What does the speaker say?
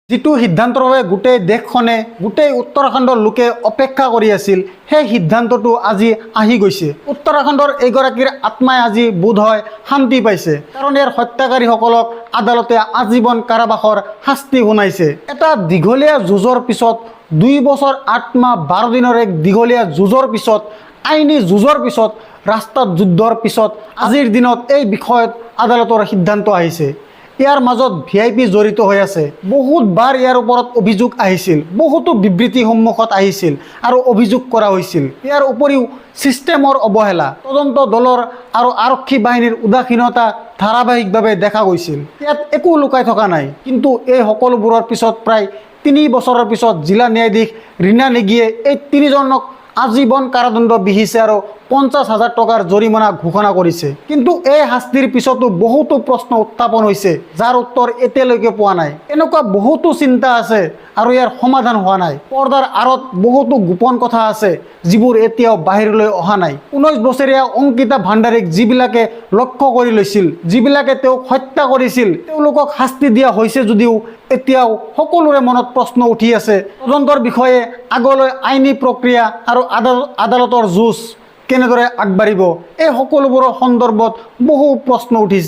যিটো সিদ্ধান্তৰ বাবে গোটেই দেশখনে গোটেই উত্তৰাখণ্ডৰ লোকে অপেক্ষা কৰি আছিল সেই সিদ্ধান্তটো আজি আহি গৈছে। উত্তৰাখণ্ডৰ এইগৰাকীৰ আত্মাই আজি বোধ হয় শান্তি পাইছে, কাৰণ ইয়াৰ হত্যাকাৰীসকলক আদালতে আজীৱন কাৰাবাসৰ শাস্তি শুনাইছে। এটা দীঘলীয়া যুঁজৰ পিছত 2 বছৰ 8 মাহ 12 দিনৰ এক দীঘলীয়া যুঁজৰ পিছত, আইনী যুঁজৰ পিছত, ৰাস্তাত যুদ্ধৰ পিছত আজিৰ দিনত এই বিষয়ত আদালতৰ সিদ্ধান্ত আহিছে। ইয়াৰ মাজত VIP জড়িত হৈ আছে। বহুতবাৰ ইয়াৰ ওপৰত অভিযোগ আহিছিল, বহুতো বিবৃতি সন্মুখত আহিছিল আৰু অভিযোগ কৰা হৈছিল। ইয়াৰ উপৰিও ছিষ্টেমৰ অৱহেলা, তদন্ত দলৰ আৰু আৰক্ষী বাহিনীৰ উদাসীনতা ধাৰাবাহিকভাৱে দেখা গৈছিল। ইয়াত একো লুকাই থকা নাই। কিন্তু এই সকলোবোৰৰ পিছত প্ৰায় 3 বছৰৰ পিছত জিলা ন্যায়াধীশ ৰীনা নেগীয়ে এই 3জনক আজীৱন কাৰাদণ্ড বিহিছে আৰু 50,000 টকাৰ জৰিমনা ঘোষণা কৰিছে। কিন্তু এই শাস্তিৰ পিছতো বহুতো প্ৰশ্ন উত্থাপন হৈছে, যাৰ উত্তৰ এতিয়ালৈকে পোৱা নাই। এনেকুৱা বহুতো চিন্তা আছে আৰু ইয়াৰ সমাধান হোৱা নাই। পৰ্দাৰ আঁৰত বহুতো গোপন কথা আছে যিবোৰ এতিয়াও বাহিৰলৈ অহা নাই। 19 বছৰীয়া অংকিতা ভাণ্ডাৰীক যিবিলাকে লক্ষ্য কৰি লৈছিল, যিবিলাকে তেওঁক হত্যা কৰিছিল, তেওঁলোকক শাস্তি দিয়া হৈছে যদিও এতিয়াও সকলোৰে মনত প্ৰশ্ন উঠি আছে। তদন্তৰ বিষয়ে আগলৈ আইনী প্ৰক্ৰিয়া আৰু আদালতৰ যুঁজ কেনেদৰে আগবাঢ়িব, এই সকলোবোৰৰ সন্দৰ্ভত বহু প্ৰশ্ন উঠিছে।